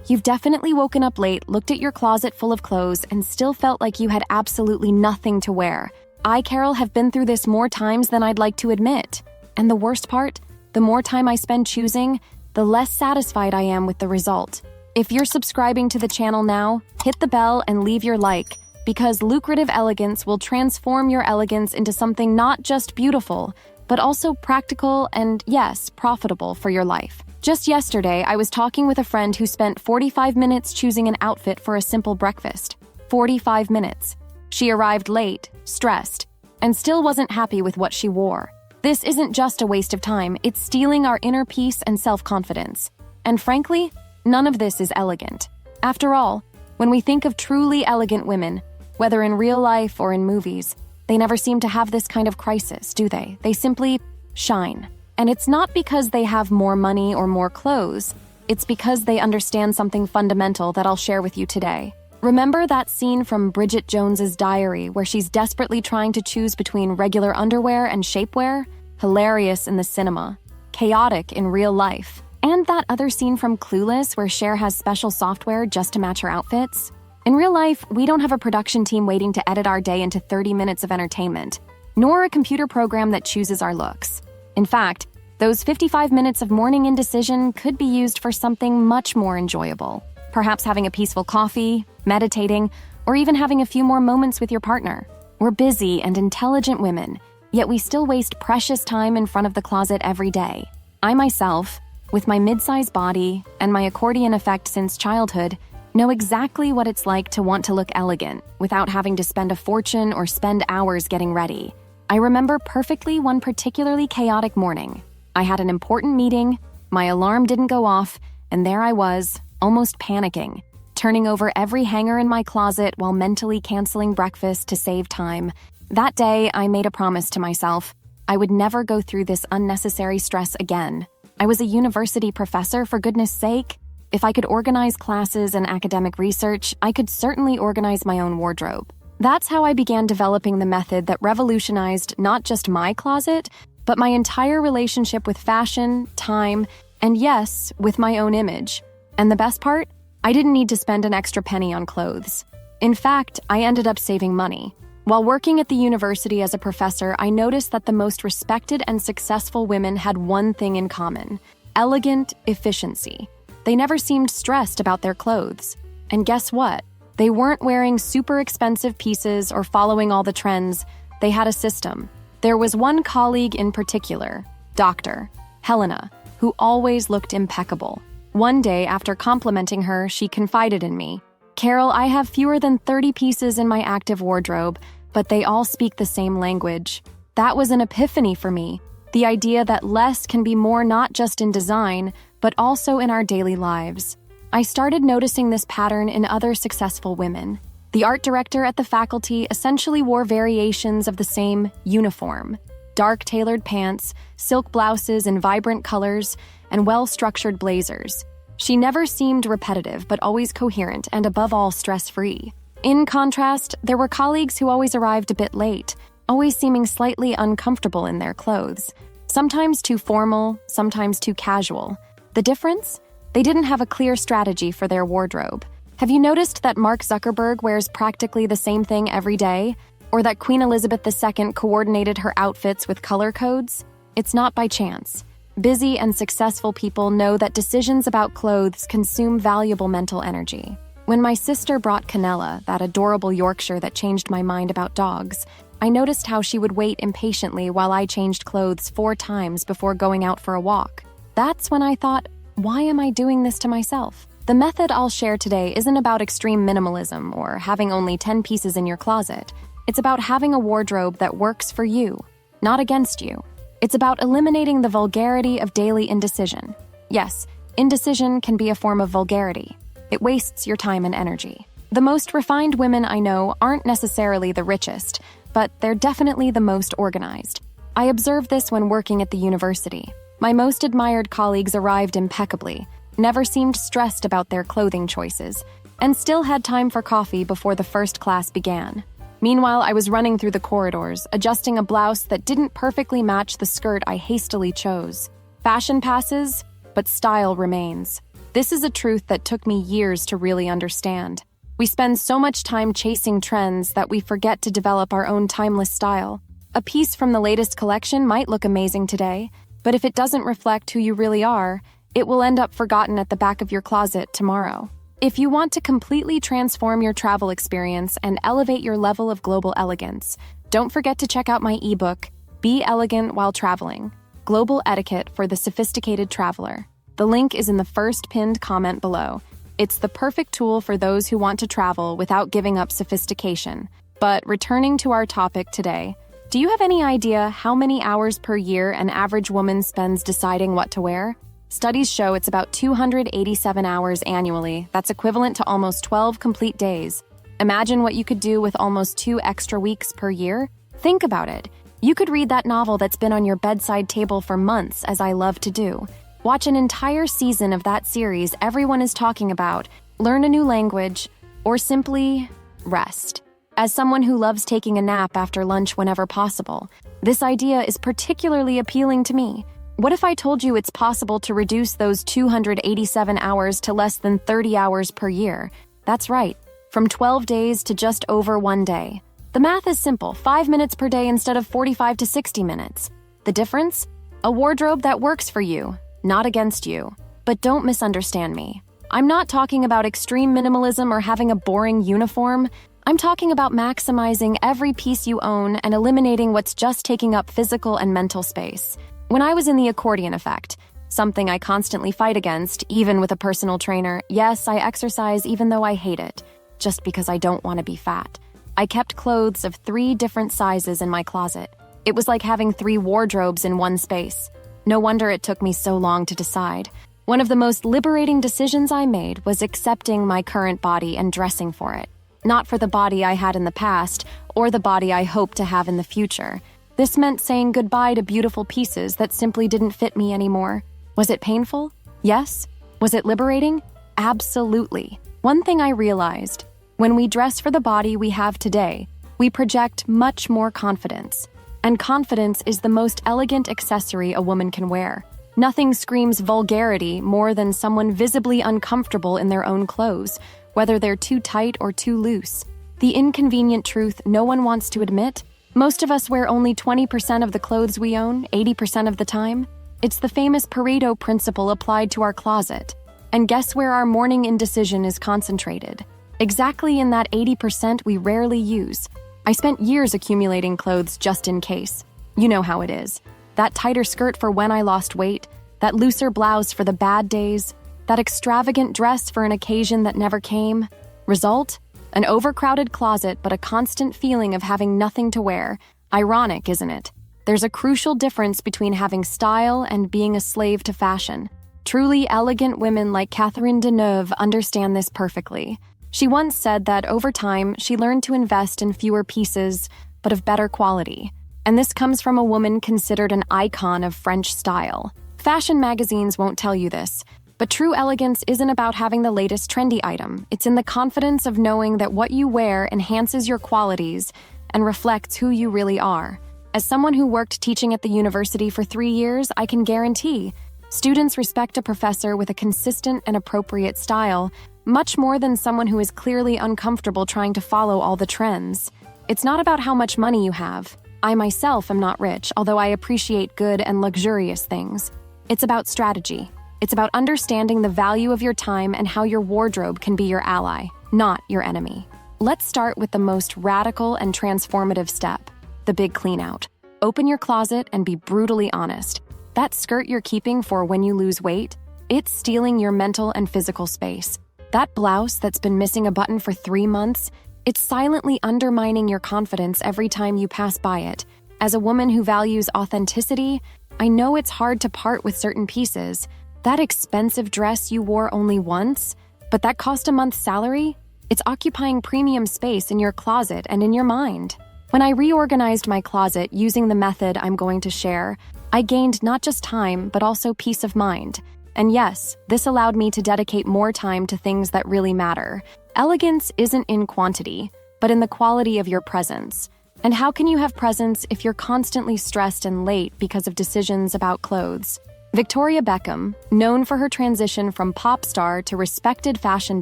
You've definitely woken up late, looked at your closet full of clothes, and still felt like you had absolutely nothing to wear. I, Carol, have been through this more times than I'd like to admit. And the worst part, the more time I spend choosing, the less satisfied I am with the result. If you're subscribing to the channel now, hit the bell and leave your like, because lucrative elegance will transform your elegance into something not just beautiful, but also practical and, yes, profitable for your life. Just yesterday, I was talking with a friend who spent 45 minutes choosing an outfit for a simple breakfast. 45 minutes. She arrived late, stressed, and still wasn't happy with what she wore. This isn't just a waste of time, it's stealing our inner peace and self-confidence. And frankly, none of this is elegant. After all, when we think of truly elegant women, whether in real life or in movies, they never seem to have this kind of crisis, do they? They simply shine. And it's not because they have more money or more clothes, it's because they understand something fundamental that I'll share with you today. Remember that scene from Bridget Jones's Diary where she's desperately trying to choose between regular underwear and shapewear? Hilarious in the cinema, chaotic in real life. And that other scene from Clueless where Cher has special software just to match her outfits? In real life, we don't have a production team waiting to edit our day into 30 minutes of entertainment, nor a computer program that chooses our looks. In fact, those 55 minutes of morning indecision could be used for something much more enjoyable. Perhaps having a peaceful coffee, meditating, or even having a few more moments with your partner. We're busy and intelligent women, yet we still waste precious time in front of the closet every day. I myself, with my mid-sized body and my accordion effect since childhood, know exactly what it's like to want to look elegant without having to spend a fortune or spend hours getting ready. I remember perfectly one particularly chaotic morning. I had an important meeting, my alarm didn't go off, and there I was, almost panicking, turning over every hanger in my closet while mentally canceling breakfast to save time. That day, I made a promise to myself. I would never go through this unnecessary stress again. I was a university professor, for goodness sake. If I could organize classes and academic research, I could certainly organize my own wardrobe. That's how I began developing the method that revolutionized not just my closet, but my entire relationship with fashion, time, and yes, with my own image. And the best part? I didn't need to spend an extra penny on clothes. In fact, I ended up saving money. While working at the university as a professor, I noticed that the most respected and successful women had one thing in common: elegant efficiency. They never seemed stressed about their clothes. And guess what? They weren't wearing super expensive pieces or following all the trends. They had a system. There was one colleague in particular, Dr. Helena, who always looked impeccable. One day, after complimenting her, she confided in me. "Carol, I have fewer than 30 pieces in my active wardrobe, but they all speak the same language." That was an epiphany for me. The idea that less can be more, not just in design, but also in our daily lives. I started noticing this pattern in other successful women. The art director at the faculty essentially wore variations of the same uniform: dark tailored pants, silk blouses in vibrant colors, and well-structured blazers. She never seemed repetitive, but always coherent and above all stress-free. In contrast, there were colleagues who always arrived a bit late, always seeming slightly uncomfortable in their clothes. Sometimes too formal, sometimes too casual. The difference? They didn't have a clear strategy for their wardrobe. Have you noticed that Mark Zuckerberg wears practically the same thing every day? Or that Queen Elizabeth II coordinated her outfits with color codes? It's not by chance. Busy and successful people know that decisions about clothes consume valuable mental energy. When my sister brought Canella, that adorable Yorkshire that changed my mind about dogs, I noticed how she would wait impatiently while I changed clothes 4 times before going out for a walk. That's when I thought, why am I doing this to myself? The method I'll share today isn't about extreme minimalism or having only 10 pieces in your closet. It's about having a wardrobe that works for you, not against you. It's about eliminating the vulgarity of daily indecision. Yes, indecision can be a form of vulgarity. It wastes your time and energy. The most refined women I know aren't necessarily the richest, but they're definitely the most organized. I observed this when working at the university. My most admired colleagues arrived impeccably, never seemed stressed about their clothing choices, and still had time for coffee before the first class began. Meanwhile, I was running through the corridors, adjusting a blouse that didn't perfectly match the skirt I hastily chose. Fashion passes, but style remains. This is a truth that took me years to really understand. We spend so much time chasing trends that we forget to develop our own timeless style. A piece from the latest collection might look amazing today, but if it doesn't reflect who you really are, it will end up forgotten at the back of your closet tomorrow. If you want to completely transform your travel experience and elevate your level of global elegance, don't forget to check out my ebook, Be Elegant While Traveling: Global Etiquette for the Sophisticated Traveler. The link is in the first pinned comment below. It's the perfect tool for those who want to travel without giving up sophistication. But returning to our topic today, do you have any idea how many hours per year an average woman spends deciding what to wear? Studies show it's about 287 hours annually. That's equivalent to almost 12 complete days. Imagine what you could do with almost 2 extra weeks per year. Think about it. You could read that novel that's been on your bedside table for months, as I love to do. Watch an entire season of that series everyone is talking about, learn a new language, or simply rest. As someone who loves taking a nap after lunch whenever possible, this idea is particularly appealing to me. What if I told you it's possible to reduce those 287 hours to less than 30 hours per year? That's right, from 12 days to just over 1 day. The math is simple, 5 minutes per day instead of 45 to 60 minutes. The difference? A wardrobe that works for you, not against you. But don't misunderstand me. I'm not talking about extreme minimalism or having a boring uniform. I'm talking about maximizing every piece you own and eliminating what's just taking up physical and mental space. When I was in the accordion effect, something I constantly fight against, even with a personal trainer, yes, I exercise even though I hate it, just because I don't want to be fat. I kept clothes of 3 different sizes in my closet. It was like having 3 wardrobes in one space. No wonder it took me so long to decide. One of the most liberating decisions I made was accepting my current body and dressing for it. Not for the body I had in the past, or the body I hope to have in the future. This meant saying goodbye to beautiful pieces that simply didn't fit me anymore. Was it painful? Yes. Was it liberating? Absolutely. One thing I realized, when we dress for the body we have today, we project much more confidence. And confidence is the most elegant accessory a woman can wear. Nothing screams vulgarity more than someone visibly uncomfortable in their own clothes, whether they're too tight or too loose. The inconvenient truth no one wants to admit: most of us wear only 20% of the clothes we own, 80% of the time. It's the famous Pareto principle applied to our closet. And guess where our morning indecision is concentrated? Exactly in that 80% we rarely use. I spent years accumulating clothes just in case. You know how it is. That tighter skirt for when I lost weight, that looser blouse for the bad days, that extravagant dress for an occasion that never came. Result? An overcrowded closet, but a constant feeling of having nothing to wear. Ironic, isn't it? There's a crucial difference between having style and being a slave to fashion. Truly elegant women like Catherine Deneuve understand this perfectly. She once said that over time, she learned to invest in fewer pieces, but of better quality. And this comes from a woman considered an icon of French style. Fashion magazines won't tell you this, but true elegance isn't about having the latest trendy item. It's in the confidence of knowing that what you wear enhances your qualities and reflects who you really are. As someone who worked teaching at the university for 3 years, I can guarantee students respect a professor with a consistent and appropriate style much more than someone who is clearly uncomfortable trying to follow all the trends. It's not about how much money you have. I myself am not rich, although I appreciate good and luxurious things. It's about strategy. It's about understanding the value of your time and how your wardrobe can be your ally, not your enemy. Let's start with the most radical and transformative step, the big clean out. Open your closet and be brutally honest. That skirt you're keeping for when you lose weight, it's stealing your mental and physical space. That blouse that's been missing a button for 3 months, it's silently undermining your confidence every time you pass by it. As a woman who values authenticity, I know it's hard to part with certain pieces. That expensive dress you wore only once, but that cost a month's salary? It's occupying premium space in your closet and in your mind. When I reorganized my closet using the method I'm going to share, I gained not just time, but also peace of mind. And yes, this allowed me to dedicate more time to things that really matter. Elegance isn't in quantity, but in the quality of your presence. And how can you have presence if you're constantly stressed and late because of decisions about clothes? Victoria Beckham, known for her transition from pop star to respected fashion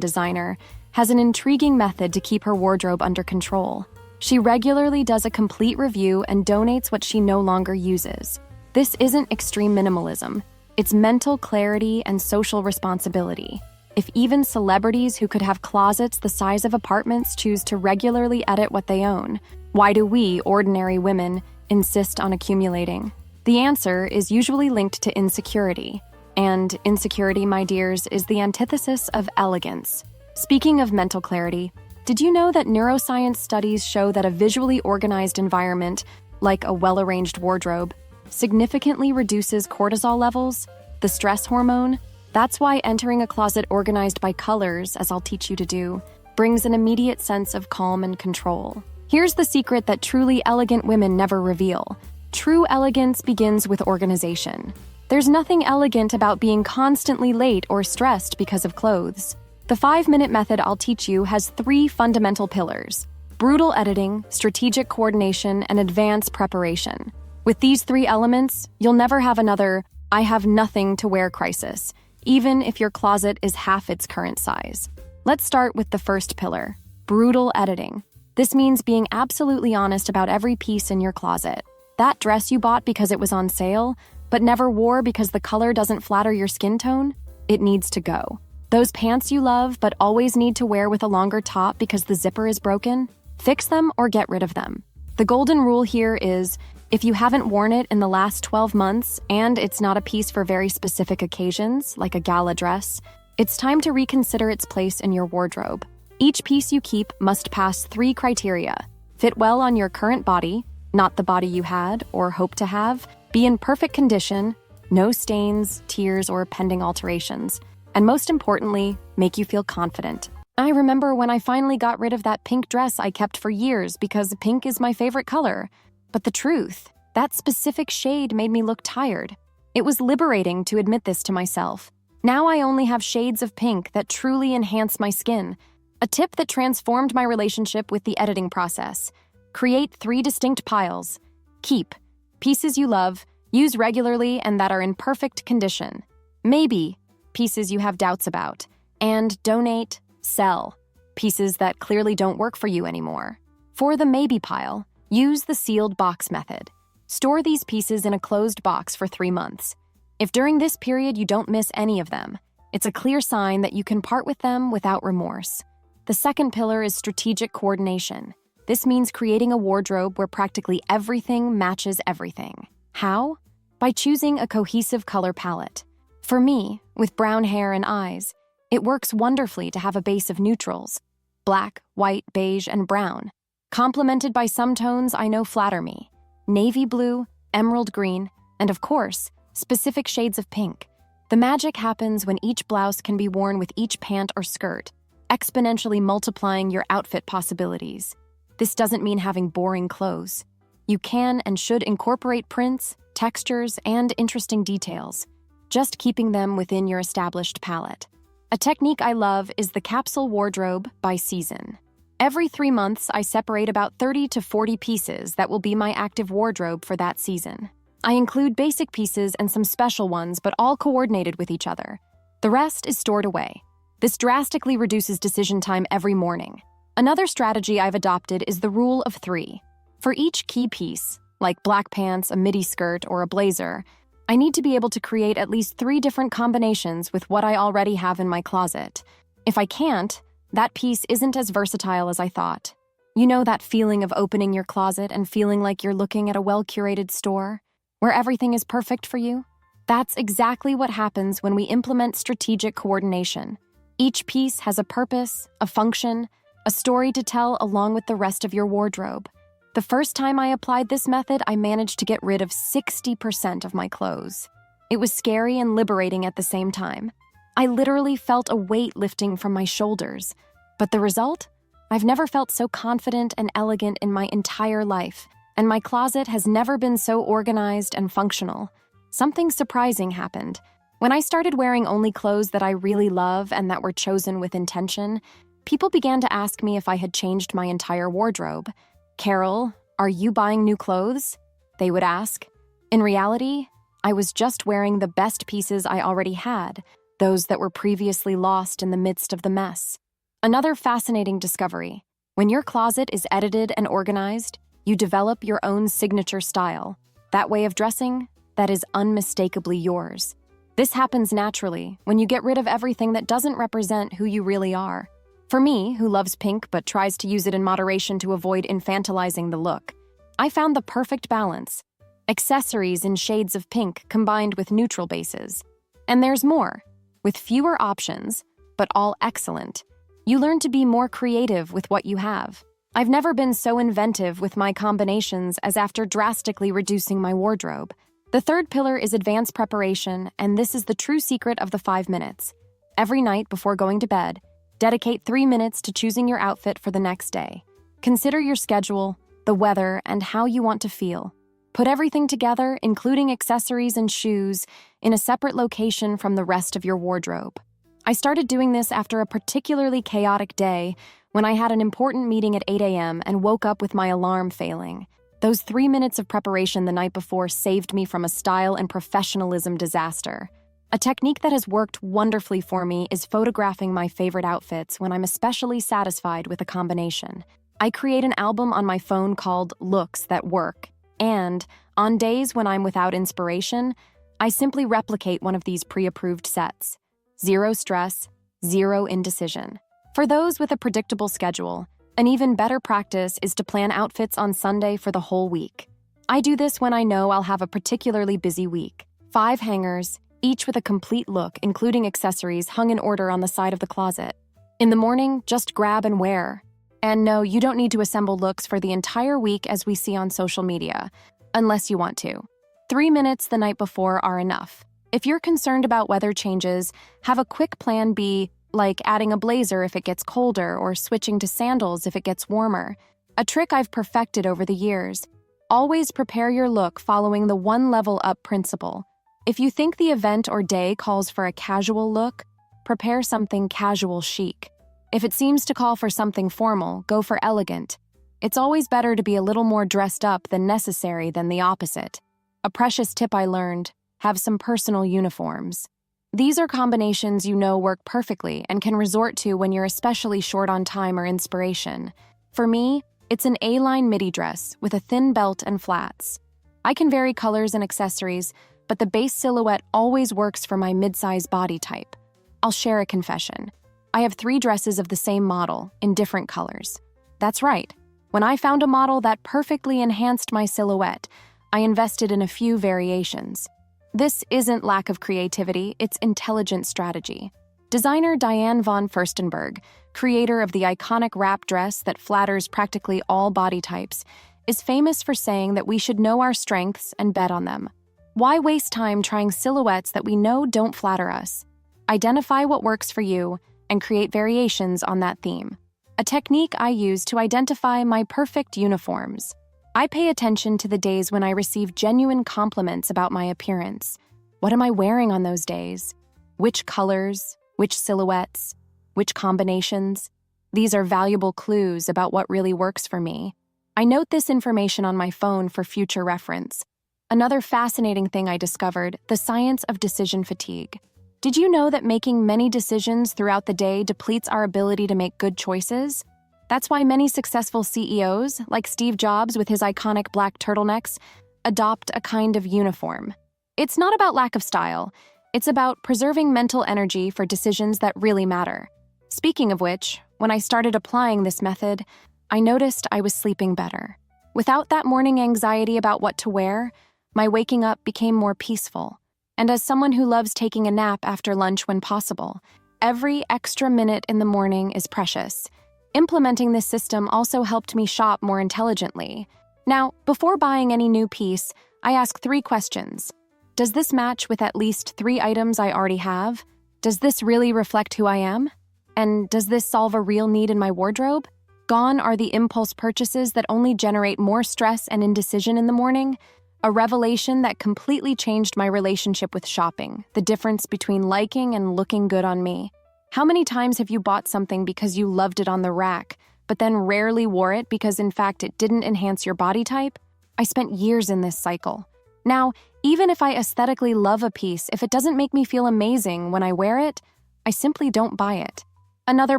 designer, has an intriguing method to keep her wardrobe under control. She regularly does a complete review and donates what she no longer uses. This isn't extreme minimalism. It's mental clarity and social responsibility. If even celebrities who could have closets the size of apartments choose to regularly edit what they own, why do we, ordinary women, insist on accumulating? The answer is usually linked to insecurity. And insecurity, my dears, is the antithesis of elegance. Speaking of mental clarity, did you know that neuroscience studies show that a visually organized environment, like a well-arranged wardrobe, significantly reduces cortisol levels, the stress hormone? That's why entering a closet organized by colors, as I'll teach you to do, brings an immediate sense of calm and control. Here's the secret that truly elegant women never reveal. True elegance begins with organization. There's nothing elegant about being constantly late or stressed because of clothes. The 5-minute method I'll teach you has 3 fundamental pillars: brutal editing, strategic coordination, and advanced preparation. With these 3 elements, you'll never have another "I have nothing to wear" crisis, even if your closet is half its current size. Let's start with the first pillar, brutal editing. This means being absolutely honest about every piece in your closet. That dress you bought because it was on sale, but never wore because the color doesn't flatter your skin tone, it needs to go. Those pants you love but always need to wear with a longer top because the zipper is broken, fix them or get rid of them. The golden rule here is, if you haven't worn it in the last 12 months and it's not a piece for very specific occasions, like a gala dress, it's time to reconsider its place in your wardrobe. Each piece you keep must pass 3 criteria: fit well on your current body, not the body you had or hope to have, be in perfect condition, no stains, tears, or pending alterations, and most importantly, make you feel confident. I remember when I finally got rid of that pink dress I kept for years because pink is my favorite color. But the truth, that specific shade made me look tired. It was liberating to admit this to myself. Now I only have shades of pink that truly enhance my skin. A tip that transformed my relationship with the editing process: create 3 distinct piles. Keep pieces you love, use regularly, and that are in perfect condition. Maybe pieces you have doubts about. And donate, sell pieces that clearly don't work for you anymore. For the maybe pile, use the sealed box method. Store these pieces in a closed box for 3 months. If during this period you don't miss any of them, it's a clear sign that you can part with them without remorse. The second pillar is strategic coordination. This means creating a wardrobe where practically everything matches everything. How? By choosing a cohesive color palette. For me, with brown hair and eyes, it works wonderfully to have a base of neutrals: black, white, beige, and brown, complemented by some tones I know flatter me: navy blue, emerald green, and of course, specific shades of pink. The magic happens when each blouse can be worn with each pant or skirt, exponentially multiplying your outfit possibilities. This doesn't mean having boring clothes. You can and should incorporate prints, textures, and interesting details, just keeping them within your established palette. A technique I love is the capsule wardrobe by season. Every 3 months, I separate about 30 to 40 pieces that will be my active wardrobe for that season. I include basic pieces and some special ones, but all coordinated with each other. The rest is stored away. This drastically reduces decision time every morning. Another strategy I've adopted is the rule of 3. For each key piece, like black pants, a midi skirt, or a blazer, I need to be able to create at least 3 different combinations with what I already have in my closet. If I can't, that piece isn't as versatile as I thought. You know that feeling of opening your closet and feeling like you're looking at a well-curated store, where everything is perfect for you? That's exactly what happens when we implement strategic coordination. Each piece has a purpose, a function, a story to tell along with the rest of your wardrobe. The first time I applied this method, I managed to get rid of 60% of my clothes. It was scary and liberating at the same time. I literally felt a weight lifting from my shoulders. But the result? I've never felt so confident and elegant in my entire life, and my closet has never been so organized and functional. Something surprising happened. When I started wearing only clothes that I really love and that were chosen with intention, people began to ask me if I had changed my entire wardrobe. "Carol, are you buying new clothes?" they would ask. In reality, I was just wearing the best pieces I already had, those that were previously lost in the midst of the mess. Another fascinating discovery: when your closet is edited and organized, you develop your own signature style. That way of dressing, that is unmistakably yours. This happens naturally when you get rid of everything that doesn't represent who you really are. For me, who loves pink but tries to use it in moderation to avoid infantilizing the look, I found the perfect balance: accessories in shades of pink combined with neutral bases. And there's more. With fewer options, but all excellent, you learn to be more creative with what you have. I've never been so inventive with my combinations as after drastically reducing my wardrobe. The third pillar is advanced preparation, and this is the true secret of the 5 minutes. Every night before going to bed, dedicate 3 minutes to choosing your outfit for the next day. Consider your schedule, the weather, and how you want to feel. Put everything together, including accessories and shoes, in a separate location from the rest of your wardrobe. I started doing this after a particularly chaotic day when I had an important meeting at 8 a.m. and woke up with my alarm failing. Those 3 minutes of preparation the night before saved me from a style and professionalism disaster. A technique that has worked wonderfully for me is photographing my favorite outfits when I'm especially satisfied with a combination. I create an album on my phone called Looks That Work, and on days when I'm without inspiration, I simply replicate one of these pre-approved sets. Zero stress, zero indecision. For those with a predictable schedule, an even better practice is to plan outfits on Sunday for the whole week. I do this when I know I'll have a particularly busy week. 5 hangers, each with a complete look, including accessories hung in order on the side of the closet. In the morning, just grab and wear. And no, you don't need to assemble looks for the entire week as we see on social media, unless you want to. 3 minutes the night before are enough. If you're concerned about weather changes, have a quick plan B, like adding a blazer if it gets colder or switching to sandals if it gets warmer. A trick I've perfected over the years: always prepare your look following the one level up principle. If you think the event or day calls for a casual look, prepare something casual chic. If it seems to call for something formal, go for elegant. It's always better to be a little more dressed up than necessary than the opposite. A precious tip I learned: have some personal uniforms. These are combinations you know work perfectly and can resort to when you're especially short on time or inspiration. For me, it's an A-line midi dress with a thin belt and flats. I can vary colors and accessories, but the base silhouette always works for my mid-size body type. I'll share a confession. I have 3 dresses of the same model in different colors. That's right. When I found a model that perfectly enhanced my silhouette, I invested in a few variations. This isn't lack of creativity, it's intelligent strategy. Designer Diane von Furstenberg, creator of the iconic wrap dress that flatters practically all body types, is famous for saying that we should know our strengths and bet on them. Why waste time trying silhouettes that we know don't flatter us? Identify what works for you and create variations on that theme. A technique I use to identify my perfect uniforms. I pay attention to the days when I receive genuine compliments about my appearance. What am I wearing on those days? Which colors? Which silhouettes? Which combinations? These are valuable clues about what really works for me. I note this information on my phone for future reference. Another fascinating thing I discovered: the science of decision fatigue. Did you know that making many decisions throughout the day depletes our ability to make good choices? That's why many successful CEOs, like Steve Jobs with his iconic black turtlenecks, adopt a kind of uniform. It's not about lack of style. It's about preserving mental energy for decisions that really matter. Speaking of which, when I started applying this method, I noticed I was sleeping better. Without that morning anxiety about what to wear, my waking up became more peaceful. And as someone who loves taking a nap after lunch when possible, every extra minute in the morning is precious. Implementing this system also helped me shop more intelligently. Now, before buying any new piece, I ask 3 questions. Does this match with at least 3 items I already have? Does this really reflect who I am? And does this solve a real need in my wardrobe? Gone are the impulse purchases that only generate more stress and indecision in the morning. A revelation that completely changed my relationship with shopping, the difference between liking and looking good on me. How many times have you bought something because you loved it on the rack, but then rarely wore it because in fact it didn't enhance your body type? I spent years in this cycle. Now, Even if I aesthetically love a piece, if it doesn't make me feel amazing when I wear it, I simply don't buy it. Another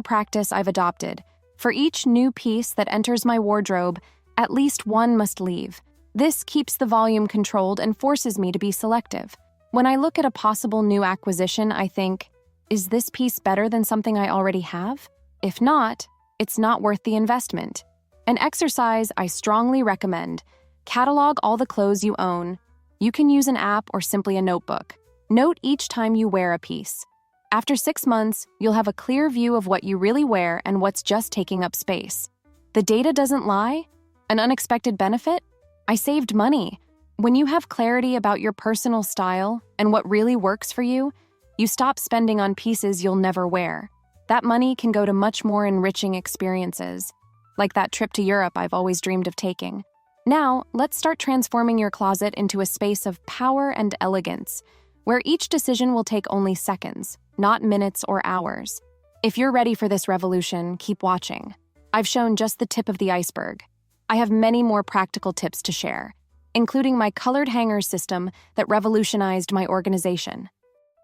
practice I've adopted: for each new piece that enters my wardrobe, at least one must leave. This keeps the volume controlled and forces me to be selective. When I look at a possible new acquisition, I think, is this piece better than something I already have? If not, it's not worth the investment. An exercise I strongly recommend: catalog all the clothes you own. You can use an app or simply a notebook. Note each time you wear a piece. After 6 months, you'll have a clear view of what you really wear and what's just taking up space. The data doesn't lie? An unexpected benefit? I saved money. When you have clarity about your personal style and what really works for you, you stop spending on pieces you'll never wear. That money can go to much more enriching experiences, like that trip to Europe I've always dreamed of taking. Now, let's start transforming your closet into a space of power and elegance, where each decision will take only seconds, not minutes or hours. If you're ready for this revolution, keep watching. I've shown just the tip of the iceberg. I have many more practical tips to share, including my colored hangers system that revolutionized my organization.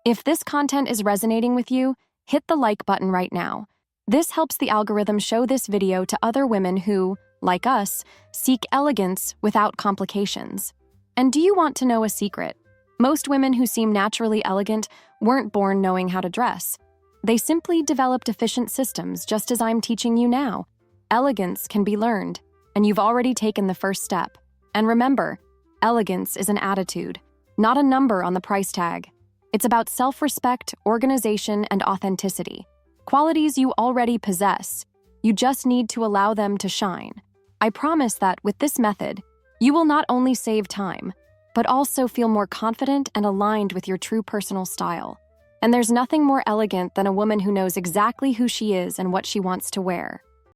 If this content is resonating with you, hit the like button right now. This helps the algorithm show this video to other women who, like us, seek elegance without complications. And do you want to know a secret? Most women who seem naturally elegant weren't born knowing how to dress. They simply developed efficient systems, just as I'm teaching you now. Elegance can be learned, and you've already taken the first step. And remember, elegance is an attitude, not a number on the price tag. It's about self-respect, organization, and authenticity. Qualities you already possess. You just need to allow them to shine. I promise that with this method, you will not only save time, but also feel more confident and aligned with your true personal style. And there's nothing more elegant than a woman who knows exactly who she is and what she wants to wear.